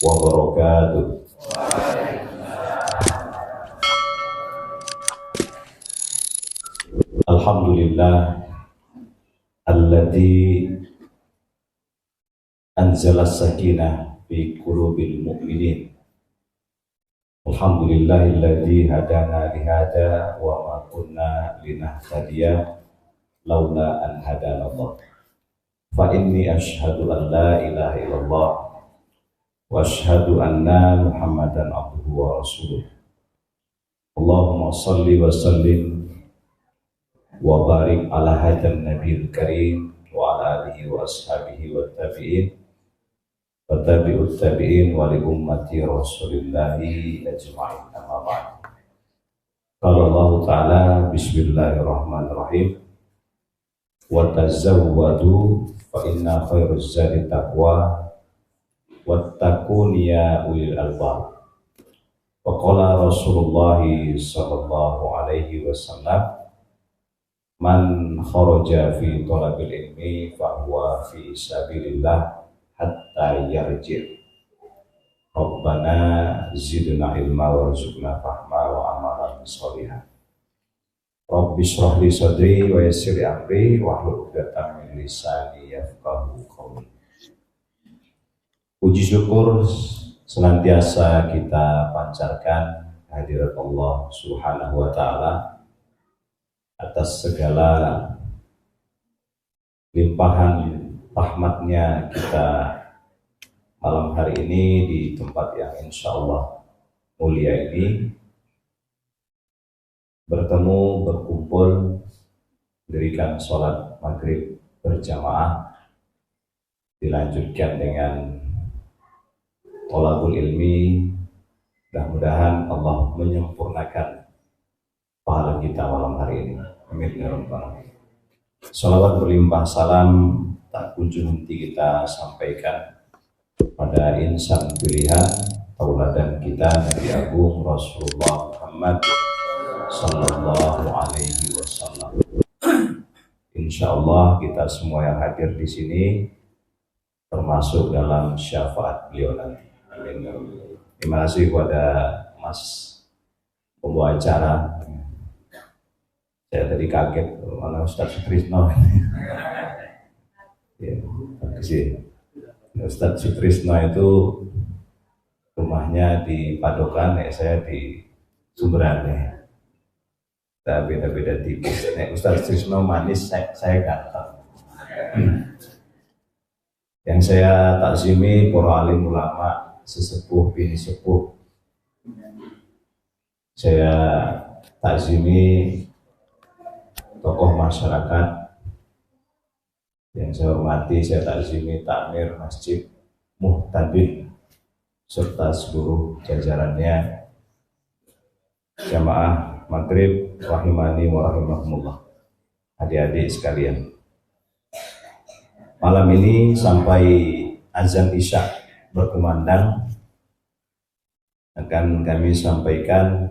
wabarakatuh. Alhamdulillah alladzi anzala sakinah fi qulubil mu'minin. Alhamdulillahilladzi hadana lihada wa ma kunna linahtadiya laula an hadana Allah. Fa inni asyhadu an la ilaha illallah wa asyhadu anna Muhammadan abduhu wa rasuluh. Allahumma shalli wa sallim wa barik ala hadan nabiyil karim wa ala alihi wa ashabihi wa tabi'in wa tabi'ut tabi'in wa li ummati rasulillahi ajma'in. Amma ba'd. Qala Allah ta'ala bismillahirrahmanirrahim wa tazawwadu fa inna khairuz zadi taqwa wattaqun ya ulil albab. Wa qala Rasulullah sallallahu alaihi wasallam man kharaja fi talabil ilmi fa huwa fi sabilillah hatta yarji'. Rabbana zidna ilma warzuqna fahma wa amalan sholihan. Rabbi shrah li sadri wa yassir li amri wahlul 'uqdatam min lisani yafqahu qawli. Puji syukur senantiasa kita pancarkan hadirat Allah Subhanahu wa taala atas segala limpahan rahmatnya kita malam hari ini di tempat yang insya Allah mulia ini bertemu, berkumpul, mendirikan sholat maghrib berjamaah, dilanjutkan dengan thalabul ilmi. Mudah-mudahan Allah menyempurnakan pahala kita malam hari ini. Amin ya rabbal alamin. Salawat berlimpah salam tak kunjung henti kita sampaikan pada insan pilihan tauladan kita Nabi Agung Rasulullah Muhammad sallallahu alaihi wasallam. Insyaallah kita semua yang hadir di sini termasuk dalam syafaat beliau nanti. Amin. Terima kasih kepada Mas pembawa acara. Saya tadi kaget mana Ustaz Sutrisno. Ya, kasih. Ustaz Sutrisno itu rumahnya di Padokan, saya di Sumberan ya. Kita beda-beda tipis. Ustaz Sutrisno manis, saya ganteng. Yang saya takzimi para alim ulama, sesepuh bini sepuh. Saya takzimi tokoh masyarakat yang saya hormati. Saya takzimi takmir Masjid Muhtadin serta seluruh jajarannya, jamaah maghrib rahimani wa rahimakumullah. Adik-adik sekalian, malam ini sampai azan isya berkumandang akan kami sampaikan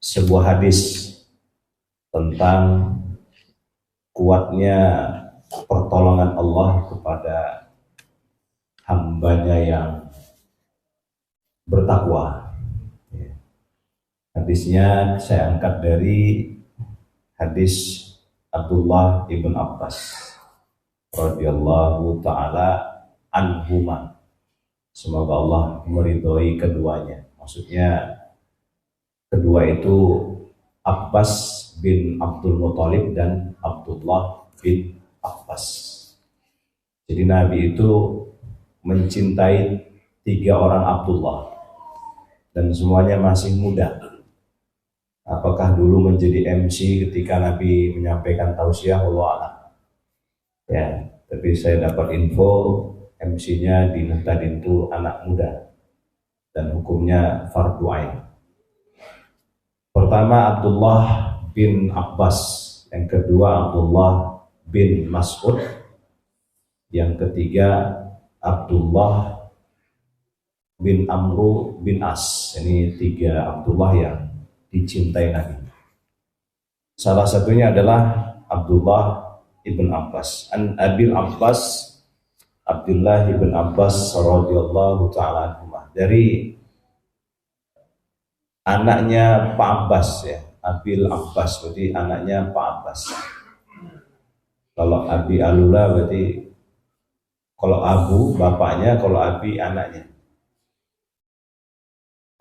sebuah hadis tentang kuatnya pertolongan Allah kepada hambanya yang bertakwa. Hadisnya saya angkat dari hadis Abdullah ibn Abbas radhiyallahu ta'ala anhuma. Semoga Allah meridhoi keduanya. Maksudnya kedua itu Abbas bin Abdul Muthalib dan Abdullah bin Abbas. Jadi Nabi itu mencintai 3 orang Abdullah dan semuanya masih muda. Apakah dulu menjadi MC ketika Nabi menyampaikan tausiah, wallahu a'lam. Ya, tapi saya dapat info MC-nya di Muhtadin itu anak muda dan hukumnya fardu ain. Pertama Abdullah bin Abbas, yang kedua Abdullah bin Mas'ud, yang ketiga Abdullah bin Amru bin As. Ini 3 Abdullah yang dicintai Nabi. Salah satunya adalah Abdullah ibn Abbas. An Abil Abbas Abdullah bin Abbas radhiyallahu taala anhuma, dari anaknya Pak Abbas ya, Abil Abbas berarti anaknya Pak Abbas. Kalau Abi Alula berarti kalau Abu bapaknya, kalau Abi anaknya.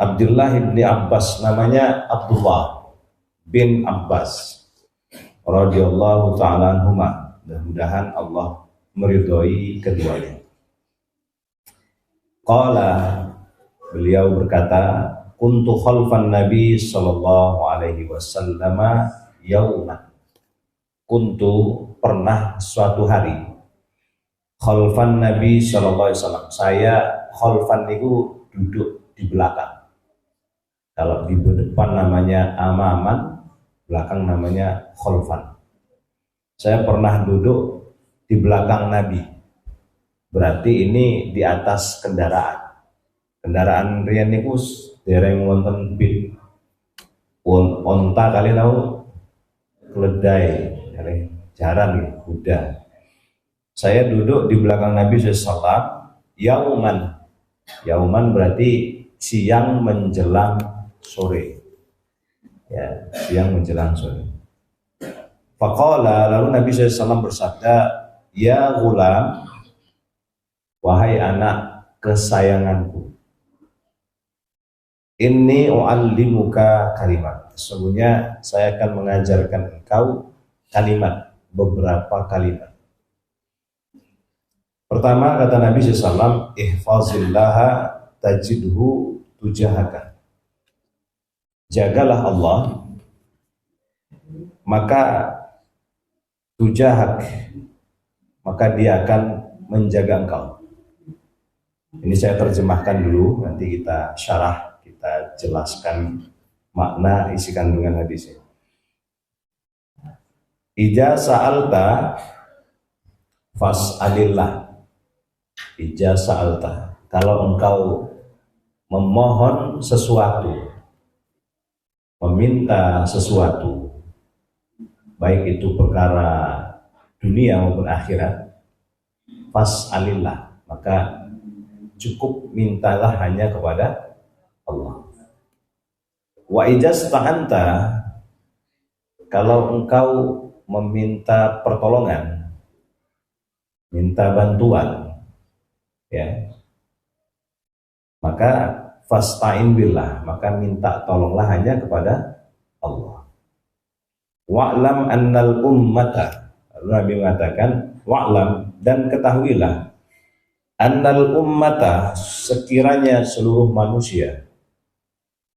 Abdullah bin Abbas namanya Abdullah bin Abbas radhiyallahu taala anhuma. Mudah-mudahan Allah meridhoi keduanya. Qala, beliau berkata, kuntu khalfan Nabi sallallahu alaihi wasallam yauman. Kuntu, pernah suatu hari, khalfan Nabi sallallahu alaihi wasallam. Saya khalfan itu duduk di belakang. Kalau di depan namanya amaman, belakang namanya khalfan. Saya pernah duduk di belakang Nabi. Berarti ini di atas kendaraan. Kendaraan riyen niku dereng wonten bit. Onta kali tahu keledai, jaran kuda. Saya duduk di belakang Nabi SAW yauman. Yauman berarti siang menjelang sore. Ya, siang menjelang sore. Faqala, lalu Nabi SAW bersabda, ya ghulam, wahai anak kesayanganku, inni u'allimuka kalimat. Sesungguhnya saya akan mengajarkan engkau kalimat, beberapa kalimat. Pertama kata Nabi SAW, ihfazillaha tajidhu tujahaka. Jagalah Allah, maka tujahak, maka dia akan menjaga engkau. Ini saya terjemahkan dulu, nanti kita syarah, kita jelaskan makna isi kandungan hadisnya. Ija sa'alta fas'alillah. Ija sa'alta, kalau engkau memohon sesuatu, meminta sesuatu, baik itu perkara dunia maupun akhirat, fas'alillah, maka cukup mintalah hanya kepada Allah. Wa ijasta'anta, kalau engkau meminta pertolongan, minta bantuan, ya, maka fasta'in billah, maka minta tolonglah hanya kepada Allah. Wa'lam annal ummata, lalu Nabi mengatakan wa'lam, dan ketahuilah, annal ummata, sekiranya seluruh manusia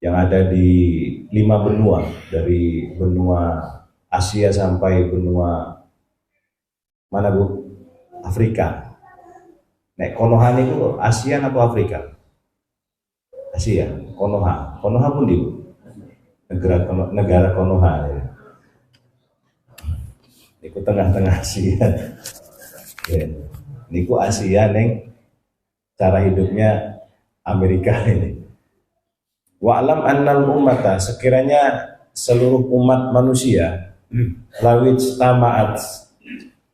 yang ada di 5 benua, dari benua Asia sampai benua mana Bu? Afrika. Nek Konoha itu Asia atau Afrika? Asia, Konoha. Konoha pun di negara Konoha ya. Niku tengah-tengah Asia. Ya. Niku Asia neng cara hidupnya Amerika ini. Wa'lam annal ummata, sekiranya seluruh umat manusia lawit tama'at,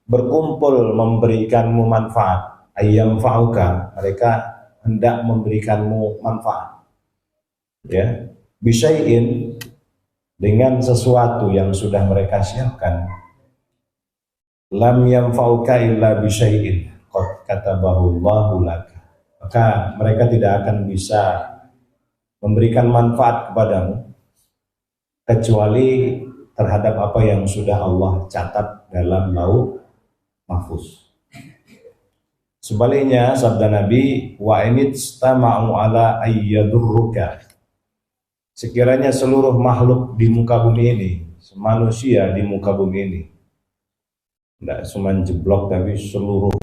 berkumpul memberikanmu manfaat, ayyam fa'uka, mereka hendak memberikanmu manfaat, ya, bisyai'in, dengan sesuatu yang sudah mereka siapkan, lam yanfa'uka illa bisyai'in qad katabahu Allahu laka, maka mereka tidak akan bisa memberikan manfaat kepadamu kecuali terhadap apa yang sudah Allah catat dalam lauh mahfuz. Sebaliknya sabda Nabi, wa initstama'u ala ayyadurruka, sekiranya seluruh makhluk di muka bumi ini, manusia di muka bumi ini, tidak cuma jeblok tapi seluruh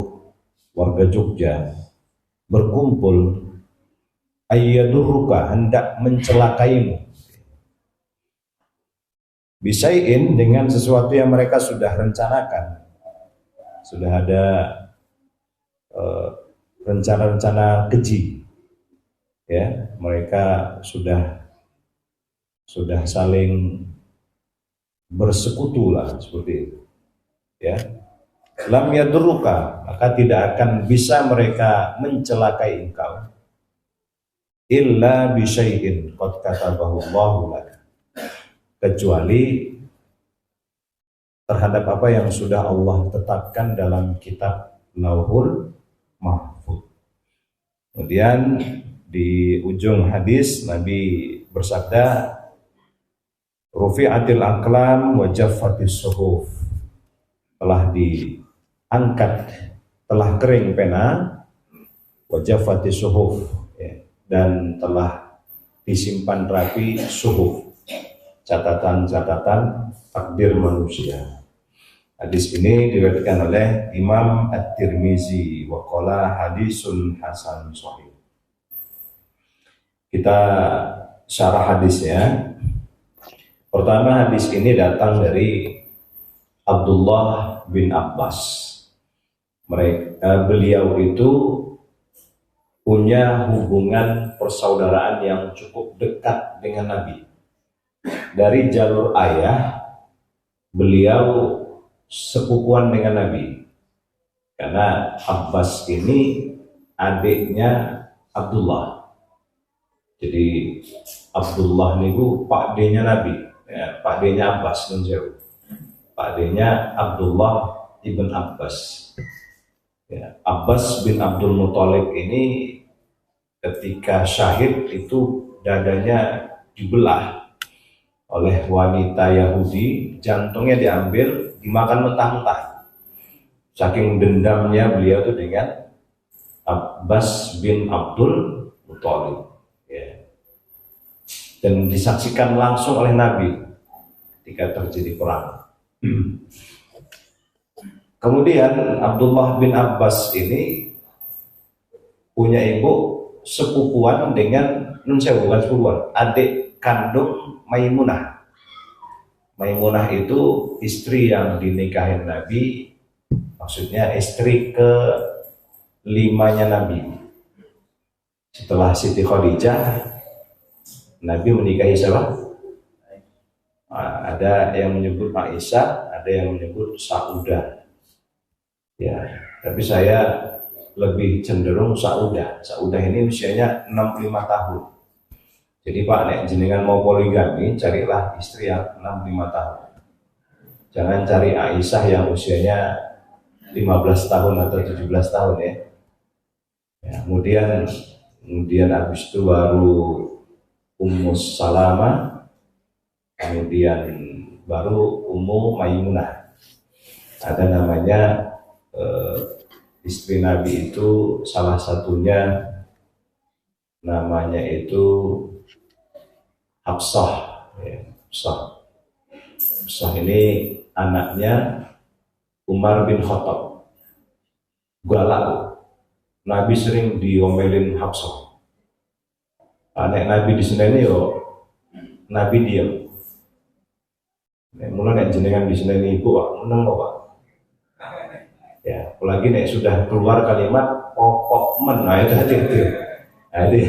warga Jogja berkumpul, ayyadurruka, hendak mencelakaimu, bisain, dengan sesuatu yang mereka sudah rencanakan, sudah ada rencana-rencana keji, ya, mereka sudah saling bersekutu lah seperti itu, ya. lam yadurruka, maka tidak akan bisa mereka mencelakai engkau, illa bisyai'in qad katabahu Allahu lak, kecuali terhadap apa yang sudah Allah tetapkan dalam kitab Lauhul Mahfuz. Kemudian di ujung hadis Nabi bersabda, rufi'atil aqlam wa jaffatis suhuf, telah diangkat, telah kering pena, wa jaffatis suhuf, ya, dan telah disimpan rapi suhuf, catatan-catatan takdir manusia. Hadis ini diriwayatkan oleh Imam At-Tirmizi wa qala hadisun hasan sahih. Kita syarah hadisnya. Pertama, hadis ini datang dari Abdullah bin Abbas. Beliau itu punya hubungan persaudaraan yang cukup dekat dengan Nabi. Dari jalur ayah, beliau sepupuan dengan Nabi, karena Abbas ini adiknya Abdullah. Jadi Abdullah niku pak D-nya Nabi, ya, pak D-nya Abbas menjauh. Pak D-nya Abdullah ibn Abbas. Ya, Abbas bin Abdul Muthalib ini ketika syahid itu dadanya dibelah oleh wanita Yahudi, jantungnya diambil, dimakan mentah-mentah. Saking dendamnya beliau itu dengan Abbas bin Abdul Muthalib, ya. Dan disaksikan langsung oleh Nabi ketika terjadi perang. Kemudian Abdullah bin Abbas ini punya ibu sepupuan dengan, bukan sepupuan, adik kandung Maimunah. Maimunah itu istri yang dinikahin Nabi, maksudnya istri ke-5-nya Nabi. Setelah Siti Khadijah, Nabi menikahi siapa? Ada yang menyebut Aisyah, ada yang menyebut Saudah. Ya, tapi saya lebih cenderung Saudah. Saudah ini usianya 65 tahun. Jadi Pak, nek jenengan mau poligami, carilah istri yang 65 tahun. Jangan cari Aisyah yang usianya 15 tahun atau 17 tahun ya. Ya, kemudian habis itu baru Ummu Salamah, kemudian baru Ummu Maimunah. Ada namanya istri Nabi itu, salah satunya namanya itu Hafsah, ya, Hafsah ini anaknya Umar bin Khattab. Galak, Nabi sering diomelin Hafsah. Anak Nabi di sini yo, Nabi diam. Mulai nek jenengan di sini ibu, Pak, meneng kok Pak. Ya, apalagi nek sudah keluar kalimat pokok men, nah itu hati-hati. Jadi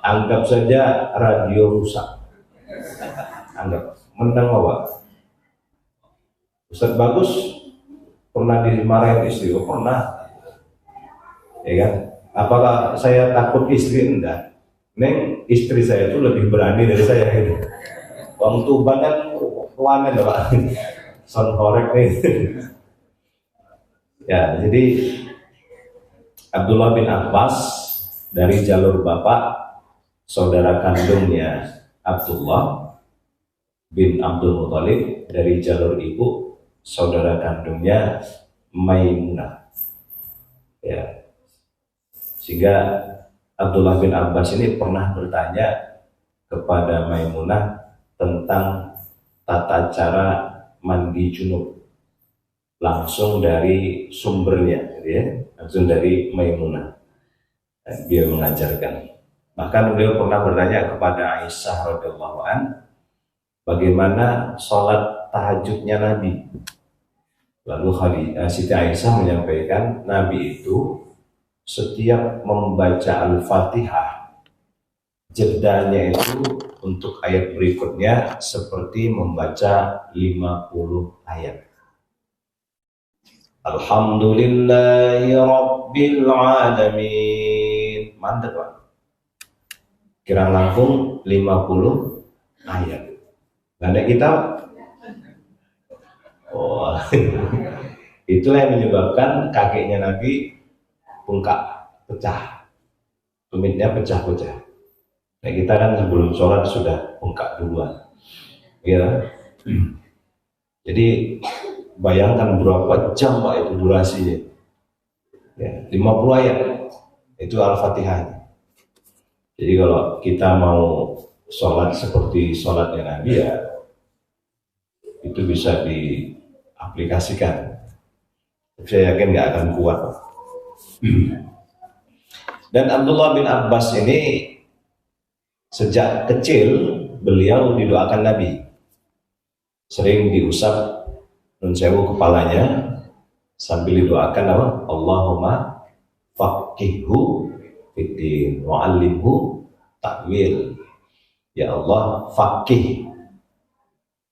anggap saja radio rusak. Anggap menang apa? Ustaz Bagus pernah dimarahin istri? Oh, pernah. Ya kan? Apakah saya takut istri? Enggak. Neng, istri saya itu lebih berani dari saya ini. Wong Tuban kan wamen Pak. Sound korek nih. Ya, jadi Abdullah bin Abbas dari jalur bapak, saudara kandungnya Abdullah bin Abdul Muthalib, dari jalur ibu, saudara kandungnya Maimunah. Ya. Sehingga Abdullah bin Abbas ini pernah bertanya kepada Maimunah tentang tata cara mandi junub, langsung dari sumbernya, ya, langsung dari Maimunah. Dia mengajarkan. Bahkan beliau pernah bertanya kepada Aisyah radhiyallahu an, bagaimana sholat tahajudnya Nabi. Lalu Siti Aisyah menyampaikan, Nabi itu setiap membaca Al-Fatihah, jedanya itu untuk ayat berikutnya seperti membaca 50 ayat. Alhamdulillahi Rabbil Alamin. Mantap Pak. Kira langkung 50 ayat. Nah kita, oh, itulah yang menyebabkan kakinya Nabi bengkak, pecah, tumitnya pecah-pecah. Nah kita kan sebelum sholat sudah bengkak duluan, ya. Jadi bayangkan berapa jam Pak itu durasinya, ya, 50 ayat itu Al-Fatihah. Jadi kalau kita mau sholat seperti sholatnya Nabi ya, itu bisa diaplikasikan. Saya yakin nggak akan kuat. Dan Abdullah bin Abbas ini sejak kecil beliau didoakan Nabi, sering diusap nun sewu kepalanya sambil didoakan apa? Allahumma faqihhu fiddin wa 'allimhu ta'wil. Ya Allah, faqih,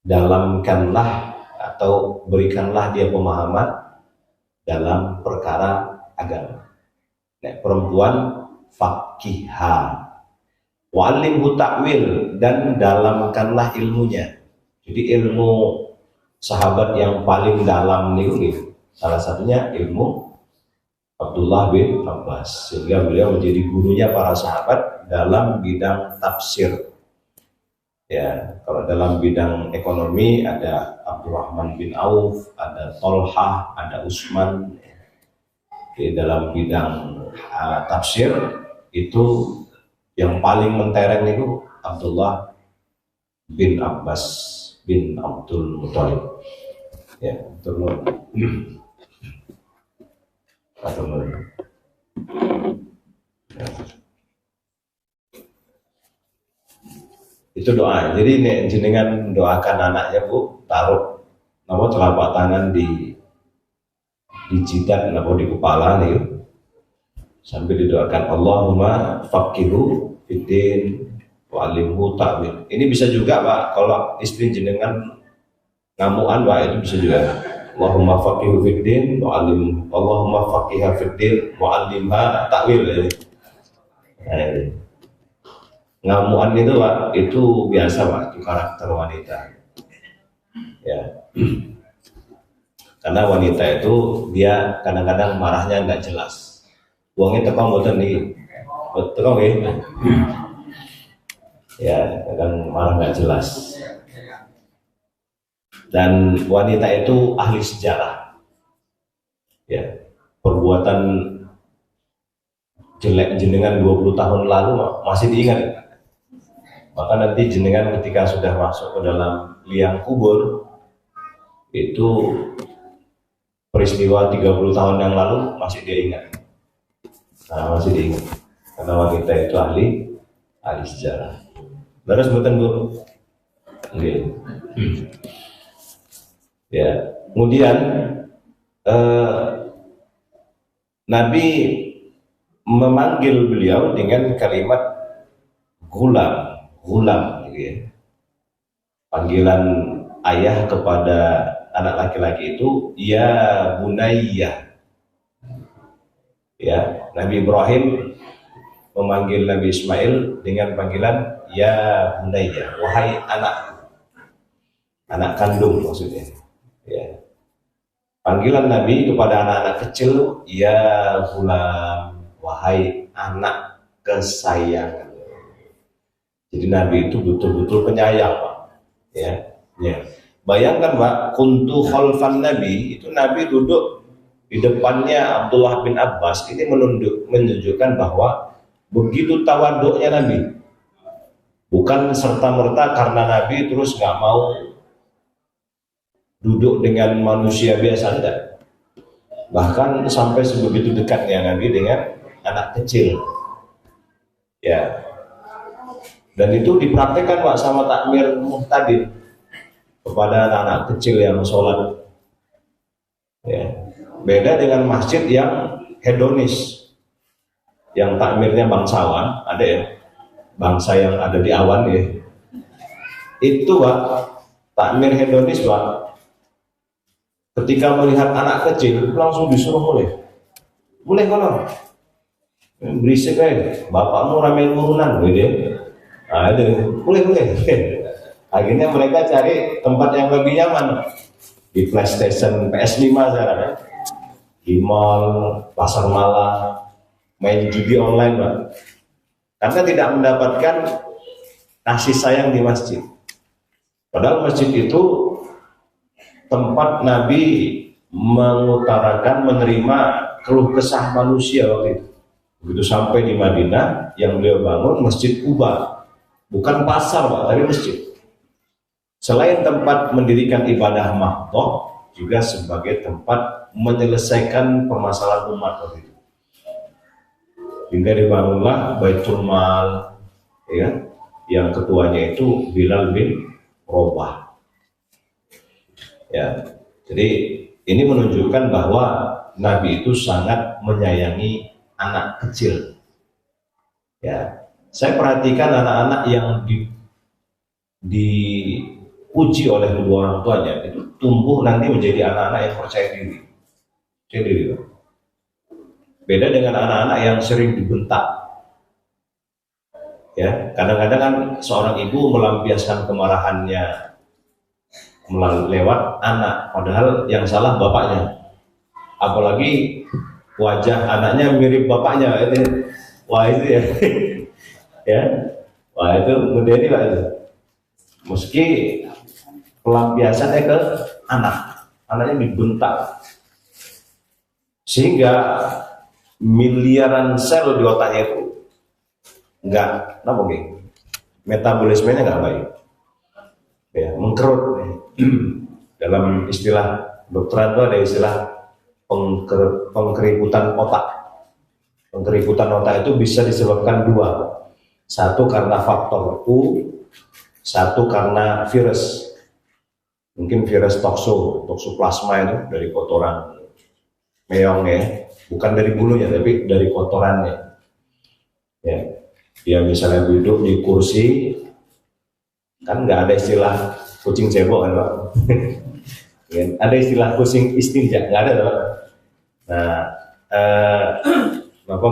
dalamkanlah atau berikanlah dia pemahaman dalam perkara agama. Nah, perempuan faqihha, wa 'allimhu ta'wil, dan dalamkanlah ilmunya. Jadi ilmu sahabat yang paling dalam ini salah satunya ilmu Abdullah bin Abbas, sehingga beliau menjadi gurunya para sahabat dalam bidang tafsir. Ya, kalau dalam bidang ekonomi ada Abdurrahman bin Auf, ada Tolhah, ada Utsman. Di dalam bidang tafsir itu yang paling mentereng itu Abdullah bin Abbas bin Abdul Muthalib. Ya, Abdul ya. Itu doa. Jadi ini jenengan doakan anaknya Bu, taruh nama telapak tangan di jidat atau di kepala nih, sambil didoakan Allahumma faqihhu fiddin wa 'allimhu ta'wil. Ini bisa juga Pak, kalau istri jenengan ngamuan Pak, itu bisa juga. Allahumma faqihhu fiddin wa 'allim, Allahumma faqihha fiddin wa 'allimha ta'wil. Nah, ngamuan itu Pak, itu biasa Pak, itu karakter wanita. Ya. Karena wanita itu dia kadang-kadang marahnya nggak jelas. Uangnya tekong boten nih, tekong ya. Ya, kadang marah nggak jelas. Dan wanita itu ahli sejarah. Ya, perbuatan jelek jenengan 20 tahun lalu masih diingat. Maka nanti jenengan ketika sudah masuk ke dalam liang kubur, itu peristiwa 30 tahun yang lalu masih dia ingat. Nah, masih diingat. Karena wanita itu ahli sejarah. Terus betul Bu. Okay. Ya, kemudian Nabi memanggil beliau dengan kalimat gulam, gitu ya. Panggilan ayah kepada anak laki-laki itu ya bunayya. Ya, Nabi Ibrahim memanggil Nabi Ismail dengan panggilan ya bunayya, wahai anak kandung maksudnya. Ya. Panggilan Nabi kepada anak-anak kecil ya gulam, wahai anak kesayangan. Jadi Nabi itu betul-betul penyayang Pak. Ya. Bayangkan Pak, kuntu khalfan Nabi, itu Nabi duduk di depannya Abdullah bin Abbas. Ini menunjukkan bahwa begitu tawaduknya Nabi. Bukan serta-merta karena Nabi terus nggak mau duduk dengan manusia biasa, enggak. Bahkan sampai sebegitu dekatnya Nabi dengan anak kecil. Ya. Dan itu dipraktekkan Pak sama takmir muhtadin kepada anak-anak kecil yang sholat. Ya. Beda dengan masjid yang hedonis, yang takmirnya bangsawan, ada ya, bangsa yang ada di awan ya. Itu Pak, takmir hedonis Pak, Ketika melihat anak kecil langsung disuruh boleh kalau berisik bapakmu ramen urunan gitu. Nah itu boleh. Akhirnya mereka cari tempat yang lebih nyaman di PlayStation, PS5 sekarang ya. Di mall, pasar malam, main judi online, Pak. Karena tidak mendapatkan kasih sayang di masjid. Padahal masjid itu tempat Nabi mengutarakan, menerima keluh kesah manusia waktu itu. Begitu sampai di Madinah, yang beliau bangun Masjid Quba, bukan pasar Pak, tapi masjid. Selain tempat mendirikan ibadah mahdoh, juga sebagai tempat menyelesaikan permasalahan umat waktu itu. Hingga dibangunlah Baitul Mal, ya, yang ketuanya itu Bilal bin Rabah. Ya, jadi ini menunjukkan bahwa Nabi itu sangat menyayangi anak kecil. Ya, saya perhatikan anak-anak yang diuji oleh kedua orang tuanya itu tumbuh nanti menjadi anak-anak yang percaya diri. Percaya diri. Beda dengan anak-anak yang sering dibentak. Ya, kadang-kadang kan seorang ibu melampiaskan kemarahannya lewat anak, padahal yang salah bapaknya. Apalagi wajah anaknya mirip bapaknya, itu, wah itu ya, ya, wah itu medeni Pak itu. Meski pelampiasannya ke anaknya dibentak, sehingga miliaran sel di otaknya itu nggak, metabolismenya nggak baik, ya, mengkerut. Dalam istilah dokteran itu ada istilah pengkeributan otak. Pengkeributan otak itu bisa disebabkan dua. Satu karena faktor U, satu karena virus. Mungkin virus toksoplasma itu dari kotoran meong ya, bukan dari bulunya tapi dari kotorannya. Ya, dia misalnya duduk di kursi, kan nggak ada istilah kucing cebok kan Pak. Ada istilah kucing istinja, nggak ada Pak. Nah, apa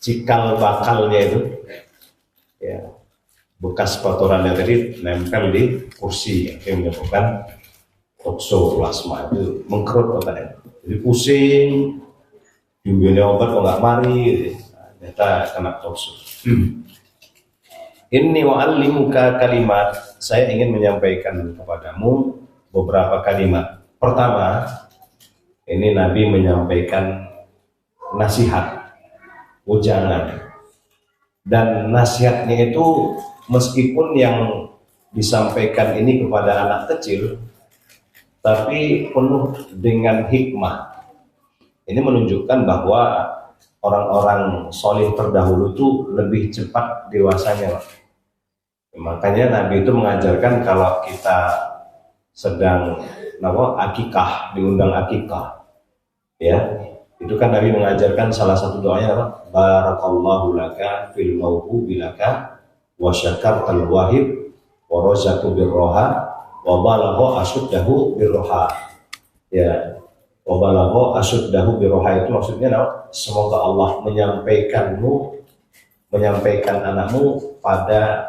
cikal bakalnya itu, ya, bekas kotorannya tadi nempel di kursi yang menyebabkan toksoplasma itu mengkerut otaknya. Jadi pusing, diminum obat kok nggak mari, gitu. Ternyata kena tokso. Inni wa'allimuka kalimat, saya ingin menyampaikan kepadamu beberapa kalimat. Pertama, ini Nabi menyampaikan nasihat, ujangan. Dan nasihatnya itu meskipun yang disampaikan ini kepada anak kecil, tapi penuh dengan hikmah. Ini menunjukkan bahwa orang-orang soleh terdahulu itu lebih cepat dewasanya. Makanya Nabi itu mengajarkan kalau kita sedang akikah, diundang akikah, ya, itu kan Nabi mengajarkan salah satu doanya apa? Barakallahu laka fil mauhubi laka wa syakartal wahib wa razaqu birroha wa balagha asyuddahu birroha. Ya, wa balagha asyuddahu birroha itu maksudnya semoga Allah menyampaikan anakmu pada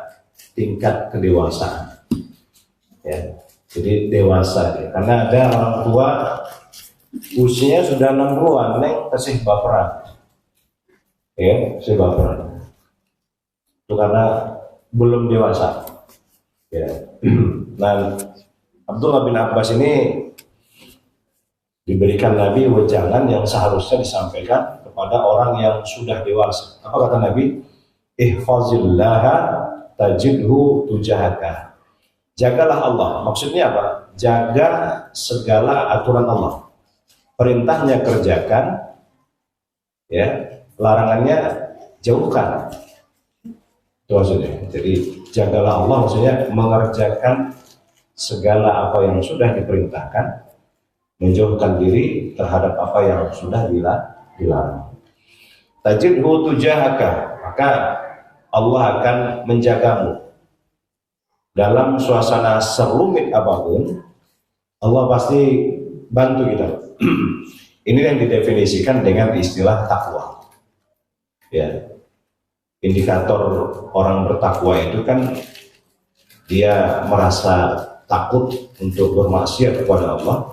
tingkat kedewasaan, ya, jadi dewasa ya. Karena ada orang tua usianya sudah 60-an, neng kasih baperan, ya, kasih baperan itu karena belum dewasa, ya. Nah, Abdullah bin Abbas ini diberikan Nabi wejangan yang seharusnya disampaikan kepada orang yang sudah dewasa. Apa kata Nabi? Ihfazillaha tajidhu tujahaka. Jagalah Allah. Maksudnya apa? Jaga segala aturan Allah. Perintahnya kerjakan, ya, larangannya jauhkan. Itu maksudnya. Jadi jagalah Allah maksudnya mengerjakan segala apa yang sudah diperintahkan, menjauhkan diri terhadap apa yang sudah dilarang. Tajidhu tujahaka, maka Allah akan menjagamu dalam suasana serumit apapun. Allah pasti bantu kita. Ini yang didefinisikan dengan istilah takwa. Ya, indikator orang bertakwa itu kan dia merasa takut untuk bermaksiat kepada Allah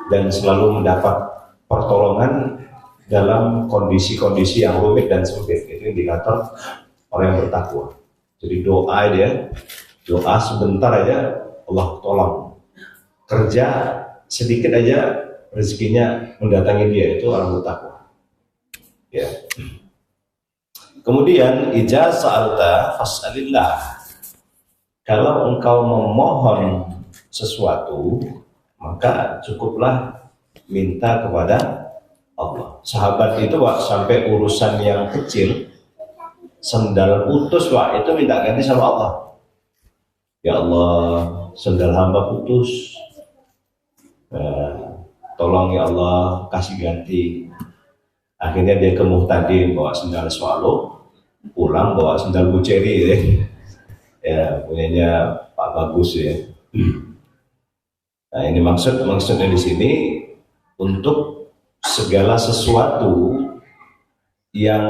dan selalu mendapat pertolongan dalam kondisi-kondisi yang rumit dan sempit. Itu indikator orang yang bertakwa. Jadi doa sebentar aja Allah tolong. Kerja sedikit aja rezekinya mendatangi dia, itu orang bertakwa. Ya. Kemudian ijaz sa'alta fas'alillah. Kalau engkau memohon sesuatu, maka cukuplah minta kepada Allah. Sahabat itu Pak, sampai urusan yang kecil, sendal putus Pak, itu minta ganti sama Allah. Ya Allah, sendal hamba putus. Tolong ya Allah kasih ganti. Akhirnya dia ke Muhtadin bawa sendal swallow, pulang bawa sendal buceri ya. Ya punyanya Pak Bagus ya. Nah ini maksudnya di sini untuk segala sesuatu yang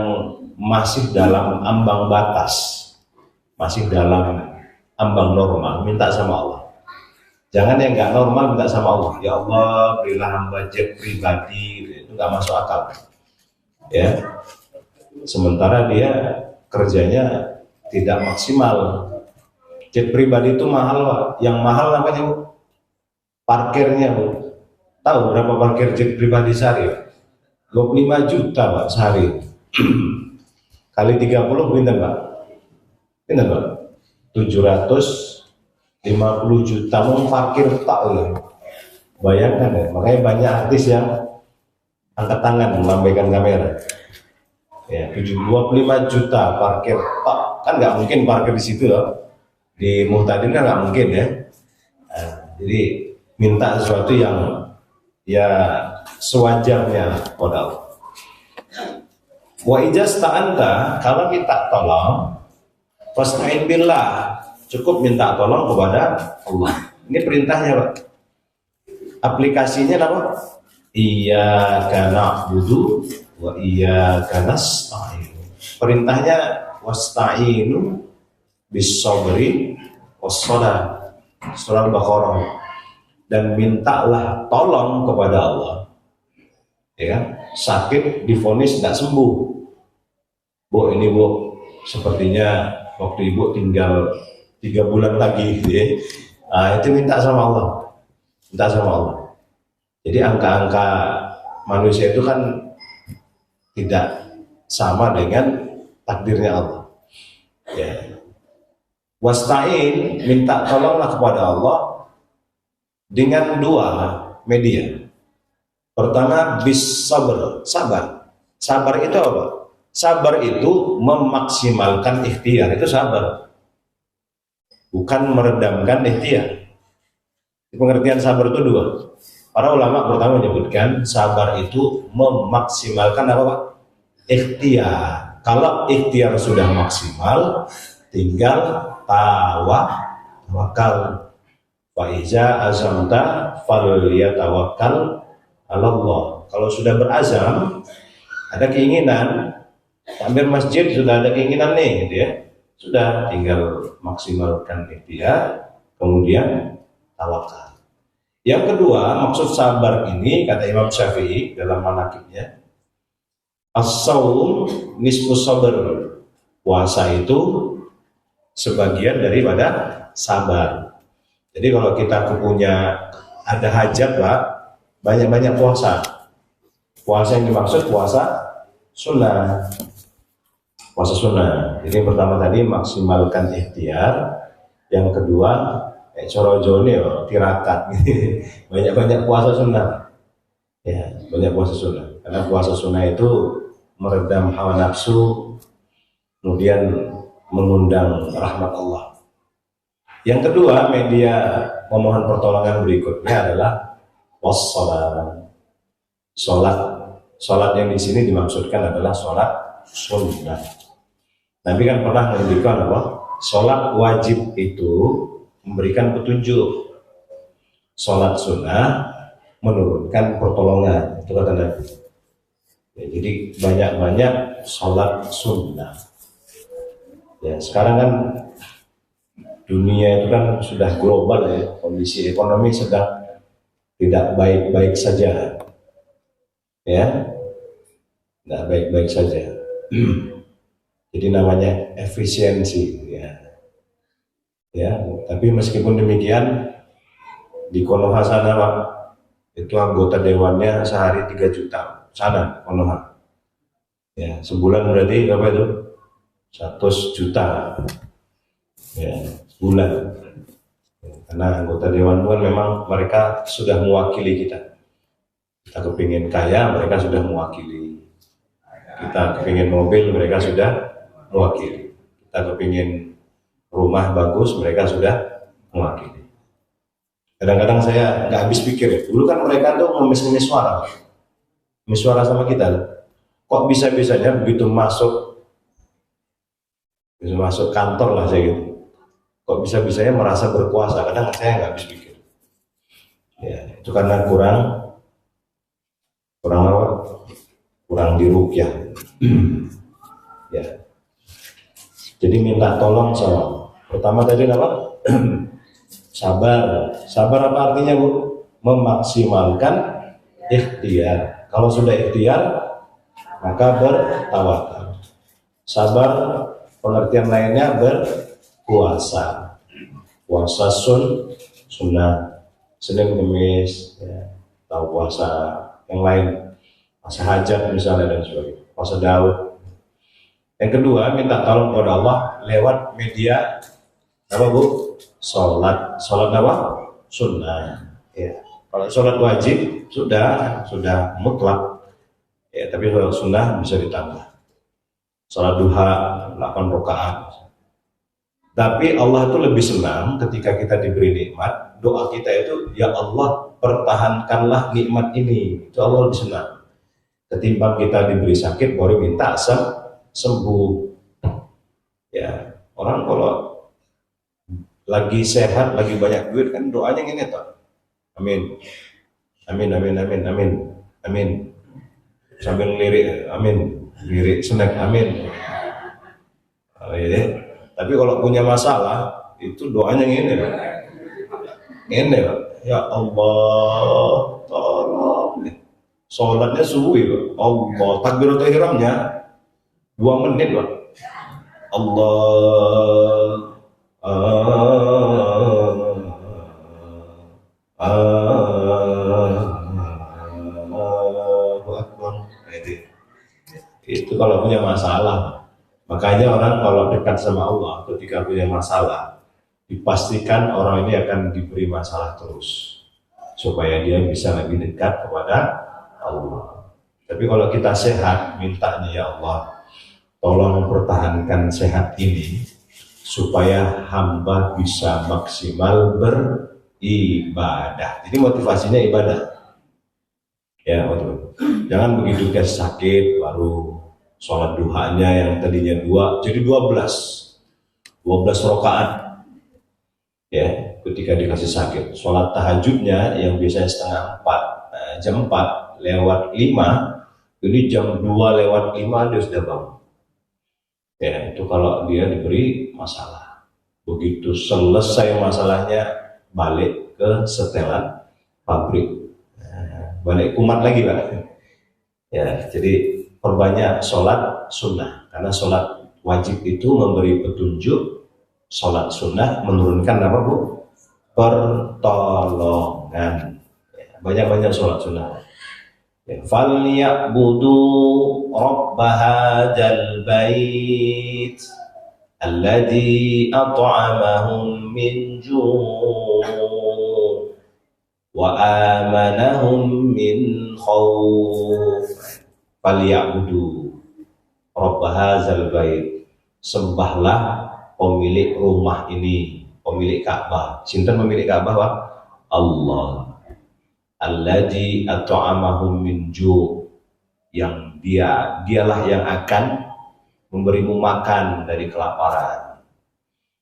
masih dalam ambang batas, masih dalam ambang normal, minta sama Allah. Jangan yang nggak normal minta sama Allah. Ya Allah, berilah hamba jet pribadi, itu nggak masuk akal. Ya, sementara dia kerjanya tidak maksimal. Jet pribadi itu mahal, Pak. Yang mahal namanya parkirnya, Bu. Tahu berapa parkir jet pribadi sehari? 25 juta, Pak, sehari. Kali 30 pinten, Pak? Pinten, Pak? 750 juta mau parkir tak ya. Bayangkan ya, makanya banyak artis yang angkat tangan melambaikan kamera. Ya, 25 juta parkir tak, kan nggak mungkin parkir di situ loh. Di Muhtadin kan nggak mungkin ya. Nah, jadi minta sesuatu yang ya sewajarnya kepada Allah. Wa ijaz ta'anta, kalau minta tolong, fasta'in billah, cukup minta tolong kepada Allah. Ini perintahnya Pak. Aplikasinya apa? Iyyaka na'budu wa iyyaka nasta'in. Perintahnya wasta'inu bis-sabri was-shalah. Surah Al-Baqarah. Dan mintalah tolong kepada Allah. Ya kan? Sakit divonis tidak sembuh. Bu, ini Bu, sepertinya waktu Ibu tinggal 3 bulan lagi gitu ya. Nah, itu minta sama Allah. Minta sama Allah. Jadi angka-angka manusia itu kan tidak sama dengan takdirnya Allah. Ya. Wasta'in, minta tolonglah kepada Allah dengan 2 media. Pertama, bis sabar. Sabar itu apa? Sabar itu memaksimalkan ikhtiar, itu sabar. Bukan meredamkan ikhtiar. Pengertian sabar itu 2. Para ulama pertama menyebutkan sabar itu memaksimalkan apa Pak? Ikhtiar. Kalau ikhtiar sudah maksimal, tinggal tawakal. Fa iza azamta falyatawakkal 'ala Allah. Kalau sudah berazam, ada keinginan, takmir masjid sudah ada keinginan nih gitu ya. Sudah tinggal maksimalkan ikhtiar, kemudian tawakal. Yang kedua, maksud sabar ini kata Imam Syafi'i dalam manaqibnya, as-saum nisfus sabr. Puasa itu sebagian daripada sabar. Jadi kalau kita punya ada hajat Pak, banyak-banyak puasa. Puasa yang dimaksud puasa sunnah. Puasa sunnah. Jadi yang pertama tadi maksimalkan ikhtiar, yang kedua corojone tirakat. Banyak-banyak puasa sunnah. Ya, banyak puasa sunnah. Karena puasa sunnah itu meredam hawa nafsu, kemudian mengundang rahmat Allah. Yang kedua, media memohon pertolongan berikutnya adalah wassalam. Salat yang di sini dimaksudkan adalah salat sunnah. Nabi kan pernah menunjukkan bahwa salat wajib itu memberikan petunjuk. sholat sunnah menurunkan pertolongan, itu kata Nabi. Ya, jadi banyak-banyak sholat sunnah. Ya, sekarang kan dunia itu kan sudah global ya, kondisi ekonomi sedang tidak baik-baik saja. Ya, tidak baik-baik saja. Jadi namanya efisiensi. Ya, tapi meskipun demikian di Konoha sana Pak, itu anggota dewannya sehari 3 juta sana Konoha. Ya, sebulan berarti berapa itu? 100 juta. Ya, sebulan. Ya, karena anggota dewan itu kan memang mereka sudah mewakili kita. Kita kepingin kaya, mereka sudah mewakili. Kita kepingin mobil, mereka sudah mewakili. Kita kepingin rumah bagus, mereka sudah mewakili. Kadang-kadang saya nggak habis pikir ya. Dulu kan mereka tuh ngemis-ngemis suara, ngemis suara sama kita. Kok bisa-bisanya begitu masuk kantor lah saya gitu. Kok bisa-bisanya merasa berkuasa? Kadang saya nggak habis pikir. Ya, itu karena kurang apa? Kurang diruqyah. Ya. Jadi minta tolong sama. Pertama tadi apa? Sabar. Sabar apa artinya, Bu? Memaksimalkan ikhtiar. Kalau sudah ikhtiar, maka bertawakal. Sabar pengertian lainnya berpuasa. Puasa sunnah. Senin Kamis, ya, atau puasa yang lain. Puasa hajat misalnya dan sebagainya. Puasa Daud. Yang kedua, minta tolong kepada Allah lewat media apa, Bu? Sholat apa? Sunnah. Ya. Kalau sholat wajib sudah mutlak. Ya, tapi kalau sunnah bisa ditambah. Sholat duha 8 rakaat. Tapi Allah itu lebih senang ketika kita diberi nikmat. Doa kita itu, ya Allah pertahankanlah nikmat ini. Itu Allah lebih senang. Ketimbang kita diberi sakit baru minta sembuh. Ya, orang kalau lagi sehat, lagi banyak duit kan doanya gini toh. Amin. Amin, amin, amin, amin. Amin. Sambil ngelirik, amin. Lirik snack, amin. Ya. Tapi kalau punya masalah, itu doanya gini. Ini, ya Allah, tolong. Sholatnya subuh ya, Allah. Takbiratul ihramnya 2 menit, Pak. Allah Allahu Akbar. Itu kalau punya masalah. Makanya orang kalau dekat sama Allah ketika punya masalah, dipastikan orang ini akan diberi masalah terus supaya dia bisa lebih dekat kepada Allah. Tapi kalau kita sehat, mintanya ya Allah, tolong pertahankan sehat ini supaya hamba bisa maksimal beribadah. Jadi motivasinya ibadah. Ya, jangan begitu dia sakit baru sholat duhanya yang tadinya 2 jadi 12 rakaat. Ya, ketika dikasih sakit, sholat tahajudnya yang biasanya setengah 4, jam 4 lewat 5, ini jam 2 lewat 5 dia sudah bangun. Ya, itu kalau dia diberi masalah. Begitu selesai masalahnya, balik ke setelan pabrik. Balik kumat lagi, Pak. Ya, jadi perbanyak sholat sunnah. Karena sholat wajib itu memberi petunjuk, sholat sunnah menurunkan apa, Bu? Pertolongan. Ya, banyak-banyak sholat sunnah. Falyabudu rabb hadzal bait alladzi at'amahum min ju' wa amanahum min khauf. Falyabudu rabb hadzal bait, sembahlah pemilik rumah ini, pemilik Ka'bah. Sinten pemilik Ka'bah, Pak? Allah. Alladzi at'amahum min ju', yang dialah yang akan memberimu makan dari kelaparan,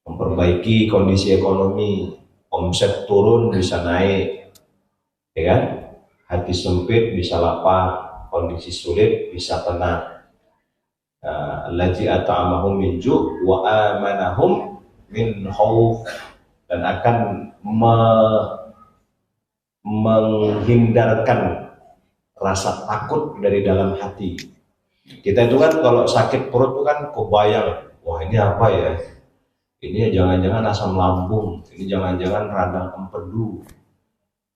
memperbaiki kondisi ekonomi, omset turun bisa naik, ya kan? Hati sempit bisa lapar, kondisi sulit bisa tenang. Allazi at'amahum min ju' wa amanahum min khauf, dan akan menghindarkan rasa takut dari dalam hati. Kita itu kan kalau sakit perut itu kan kebayang, wah ini apa ya? Ini jangan-jangan asam lambung, ini jangan-jangan radang empedu,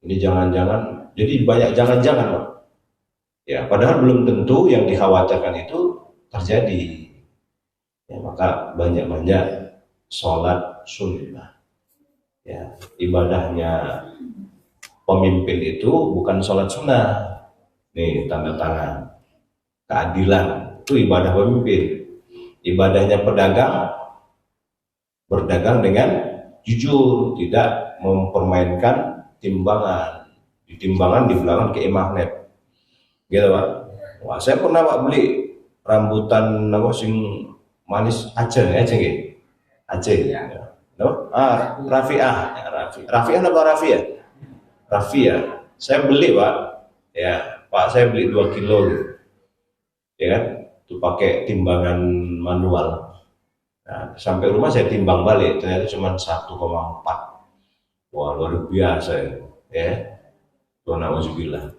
ini jangan-jangan, jadi banyak jangan-jangan, Pak. Ya, padahal belum tentu yang dikhawatirkan itu terjadi. Ya, maka banyak-banyak sholat sunnah. Ya, ibadahnya pemimpin itu bukan sholat sunnah. Nih tanda tangan. Keadilan itu ibadah pemimpin. Ibadahnya pedagang, berdagang dengan jujur, tidak mempermainkan timbangan. Di timbangan di belakang kayak magnet. Gitu, Pak. Wah, saya pernah, Pak, beli rambutan apa sing manis Aceh gitu. Aceh. Ya. No? Rafiah. Ya, Rafiah apa Rafia? Rafia. Saya beli, Pak. Ya, Pak, saya beli 2 kilo gitu. Ya kan? Itu pakai timbangan manual. Nah, sampai rumah saya timbang balik, ternyata cuma 1,4. Wah, luar biasa ya. Tuh na'udzubillah.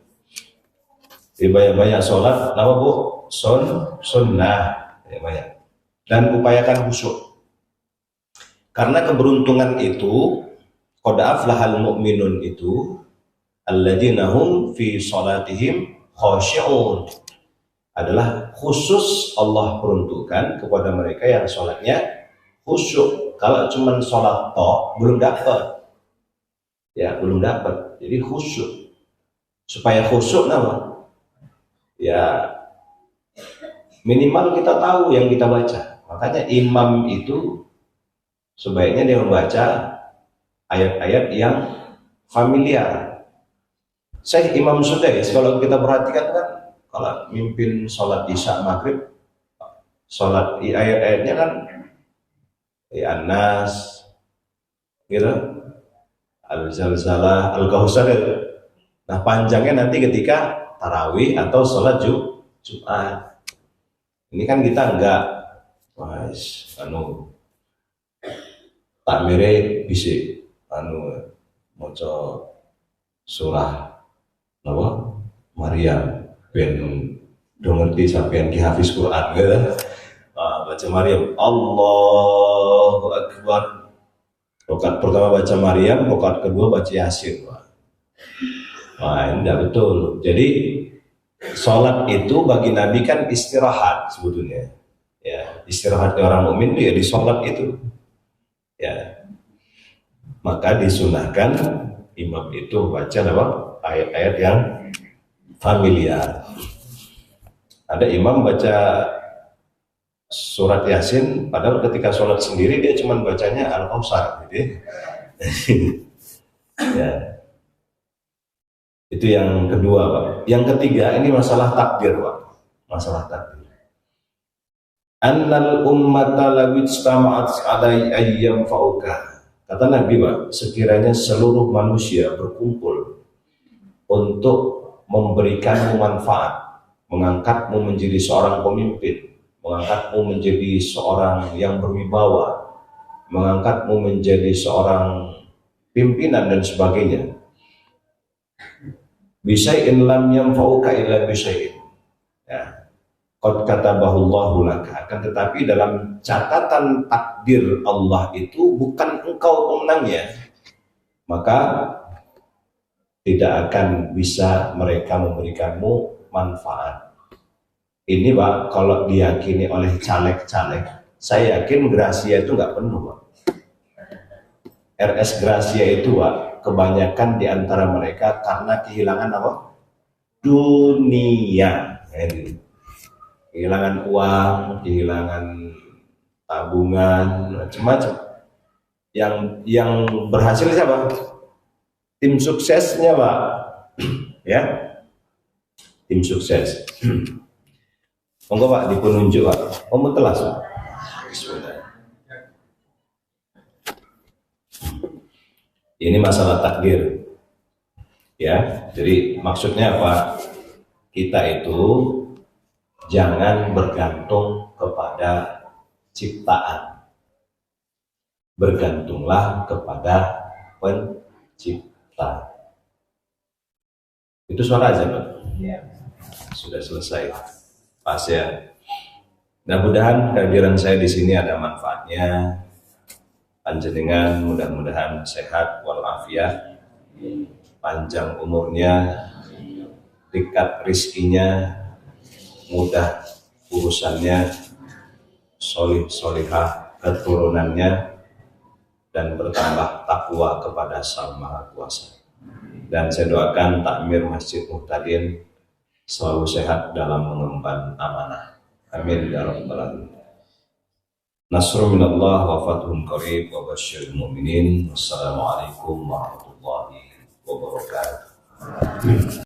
Jadi banyak-banyak sholat, apa Bu? Sunnah, ya banyak. Dan upayakan khusyuk. Karena keberuntungan itu, qad aflahal mu'minun itu, alladzina hum fi sholatihim khashi'un, adalah khusus Allah peruntukkan kepada mereka yang sholatnya khusyuk. Kalau cuma sholat toh belum dapat, ya belum dapat. Jadi khusyuk. Supaya khusyuk nama, ya minimal kita tahu yang kita baca. Makanya imam itu sebaiknya dia membaca ayat-ayat yang familiar. Saya Imam Sudais, kalau kita perhatikan kan, kalau mimpin sholat isya maghrib, sholat ayat-ayatnya kan ya An-Nas, gitu, Al-Zalzalah, Al-Kautsar. Nah panjangnya nanti ketika tarawih atau sholat Jumat. Ini kan kita enggak, takmire bisik, maca surah apa? Maryam, ben do ngerti sampean ki hafiz Quran gitu. Baca Maryam, Allahu Akbar. Rakaat pertama baca Maryam, rakaat kedua baca Yasin. Wah, ini tidak betul. Jadi sholat itu bagi Nabi kan istirahat sebetulnya. Ya, istirahatnya orang mukmin itu ya di sholat itu. Ya, maka disunahkan imam itu baca apa? Ayat-ayat yang familiar. Ada imam baca surat Yasin, padahal ketika sholat sendiri dia cuma bacanya Al-Kautsar, gitu. Ya. Itu yang kedua, Pak. Yang ketiga ini masalah takdir, Pak. Masalah takdir. Annal ummata law ijtama'at 'ala ayyam fauka. Kata Nabi, Pak, sekiranya seluruh manusia berkumpul untuk memberikanmu manfaat, mengangkatmu menjadi seorang pemimpin, mengangkatmu menjadi seorang yang berwibawa, mengangkatmu menjadi seorang pimpinan dan sebagainya. Bisyai'in lam yanfa'uka illa bisyai'in. Ya. Qad katabahu Allahu laka. Akan tetapi dalam catatan takdir Allah itu bukan engkau pemenangnya. Maka tidak akan bisa mereka memberikanmu manfaat. Ini, Pak, kalau diyakini oleh caleg-caleg, saya yakin Gracia itu nggak penuh, Pak. RS Gracia itu, Pak, kebanyakan di antara mereka karena kehilangan apa? Dunia. Kehilangan uang, kehilangan tabungan, macam-macam. Yang berhasil siapa? Tim suksesnya, Pak. Ya, tim sukses. Monggo, Pak, dipenunjuk, Pak. Telas, Pak. Ini masalah takdir. Ya, jadi maksudnya apa? Kita itu jangan bergantung kepada ciptaan. Bergantunglah kepada pencipta. Itu suara aja, Pak. Ya. Sudah selesai. Pas ya. Mudah-mudahan kehadiran saya di sini ada manfaatnya. Panjenengan mudah-mudahan sehat walafiat, panjang umurnya, dekat rizkinya, mudah urusannya, solih solihah keturunannya, dan bertambah takwa kepada Sang Maha Kuasa. Dan saya doakan takmir Masjid Muhtadin selalu sehat dalam mengemban amanah. Amin ya rabbal alamin. Nasrul minallah wa fathun qarib wa basyiril mu'minin. Wassalamualaikum warahmatullahi wabarakatuh.